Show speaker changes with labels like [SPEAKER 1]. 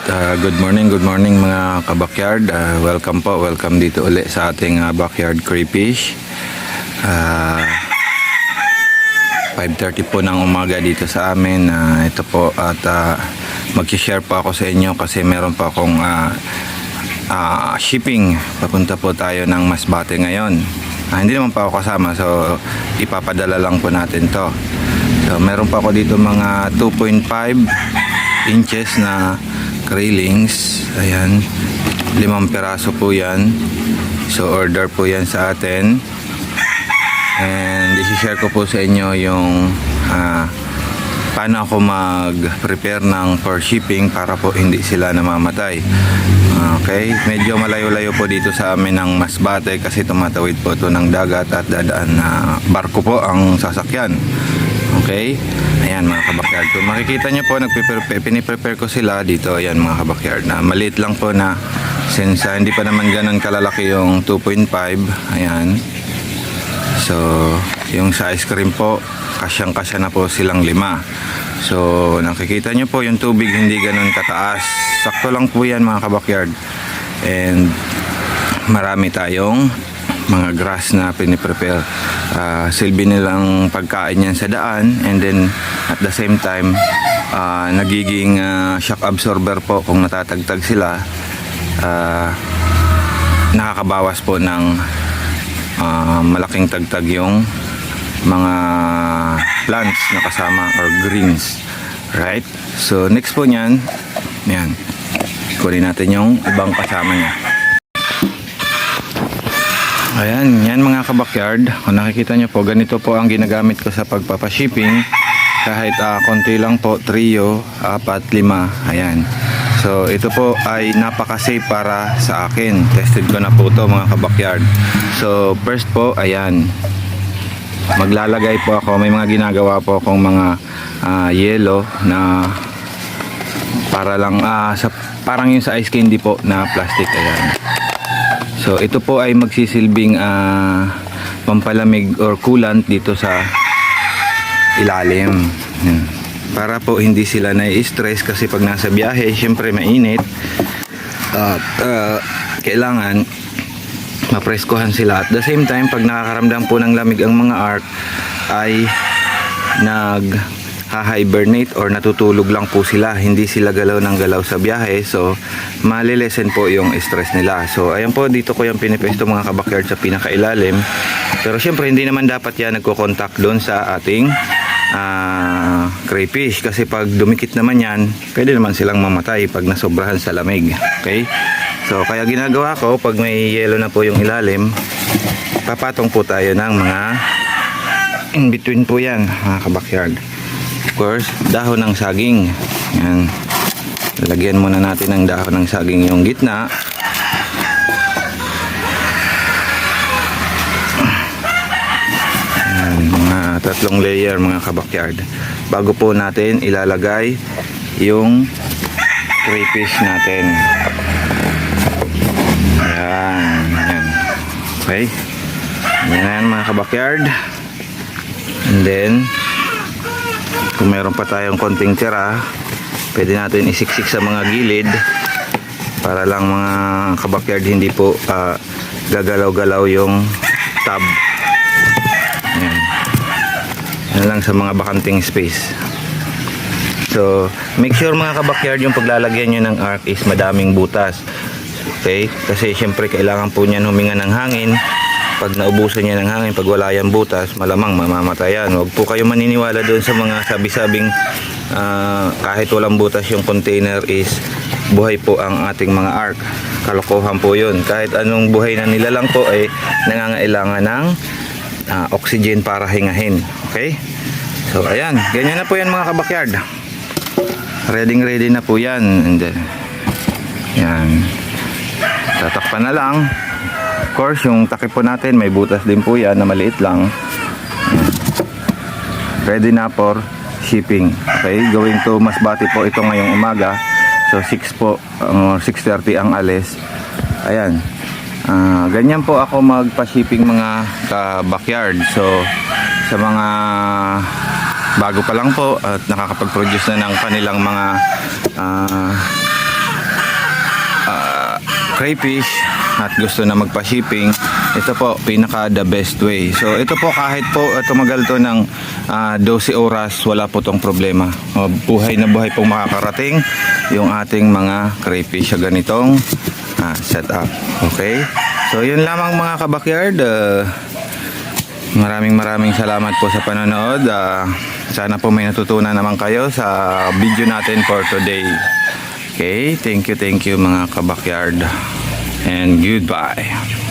[SPEAKER 1] Good morning mga kabakyard. Welcome dito uli sa ating backyard crayfish. 5:30 po ng umaga dito sa amin. Ito po at mag-share po ako sa inyo kasi meron pa akong shipping. Papunta po tayo ng Masbate ngayon. Hindi naman pa ako kasama, so ipapadala lang po natin to. So meron pa ako dito mga 2.5 inches na railings. Ayan, 5 piraso po yan. So order po yan sa atin, and i-share ko po sa inyo yung paano ako mag-prepare ng for shipping para po hindi sila namamatay. Okay, medyo malayo-layo po dito sa amin ng Masbate kasi tumatawid po ito ng dagat at dadaan na barko po ang sasakyan. Okay, ayan mga kabakyard, kung makikita nyo po, piniprepare ko sila dito. Ayan mga kabakyard, na maliit lang po na since hindi pa naman ganun kalalaki yung 2.5. Ayan, so yung sa ice cream po, kasyang kasya na po silang 5. So nakikita nyo po yung tubig hindi ganun kataas, sakto lang po yan mga kabakyard. And marami tayong mga grass na piniprepare. Silbi nilang pagkain yan sa daan, and then at the same time nagiging shock absorber po kung natatagtag sila. Nakakabawas po ng malaking tagtag yung mga plants na kasama or greens, right? So next po nyan, yan, kunin natin yung ibang kasama nya. Ayan, yan mga kabakyard, kung nakikita nyo po, ganito po ang ginagamit ko sa pagpapashipping. Kahit konti lang po, trio, 4, 5, ayan. So ito po ay napaka-safe para sa akin. Tested ko na po to mga kabakyard. So first po, ayan, maglalagay po ako, may mga ginagawa po akong mga yellow na para lang parang yung sa ice candy po na plastic. Ayan. So ito po ay magsisilbing pampalamig or coolant dito sa ilalim. Para po hindi sila na-stress kasi pag nasa biyahe, syempre mainit. Kailangan mapreskuhan sila. At the same time, pag nakakaramdam po ng lamig ang mga ark, ay nag-hibernate or natutulog lang po sila. Hindi sila galaw ng galaw sa biyahe. So malilesen po yung stress nila. So ayan po, dito ko yung pinipesto mga kabakyard sa pinakailalim. Pero syempre hindi naman dapat yan nagko-contact doon sa ating crayfish, kasi pag dumikit naman yan, pwede naman silang mamatay pag nasobrahan sa lamig. Okay, so kaya ginagawa ko, pag may yellow na po yung ilalim, papatong po tayo ng mga in between po yan mga kabakyard. Of course, dahon ng saging. Yan, lagyan muna natin ng dahon ng saging yung gitna. Yan, mga 3 layer mga kabakyard, bago po natin ilalagay yung crayfish natin. Ayan, yan. Okay, yan mga kabakyard. And then kung meron pa tayong konting tira, pwede natin isiksik sa mga gilid para lang mga kabakyard hindi po gagalaw-galaw yung tab. Ayan. Yan lang sa mga bakanting space. So make sure mga kabakyard, yung paglalagyan nyo ng ark is madaming butas. Okay, kasi syempre kailangan po niyan huminga ng hangin. Pag naubusan niya ng hangin, pag wala yan butas, malamang mamamatayan. Huwag po kayo maniniwala doon sa mga sabi-sabing kahit walang butas yung container is buhay po ang ating mga ark. Kalokohan po yun. Kahit anong buhay na nila lang po ay nangangailangan ng oxygen para hingahin. Okay, so ayan, ganyan na po yan mga kabakyard. Ready na po yan. And then, yan, tatakpan na lang. Of course, yung takip po natin may butas din po yan na maliit lang. Ready na for shipping. Okay, going to Masbate po ito ngayong umaga. So 6 po, 6:30 ang alis. Ayan, ganyan po ako magpa-shipping mga ka-backyard. So sa mga bago pa lang po at nakakapag-produce na ng kanilang mga crayfish at gusto na magpa-shipping, ito po pinaka the best way. So ito po kahit po tumagal to ng 12 oras, wala po tong problema. Buhay na buhay pong makakarating yung ating mga crayfish sa ganitong setup. Okay? So yun lamang mga kabakyard. Maraming salamat po sa panonood. Sana po may natutunan naman kayo sa video natin for today. Okay, thank you mga kabakyard. And goodbye.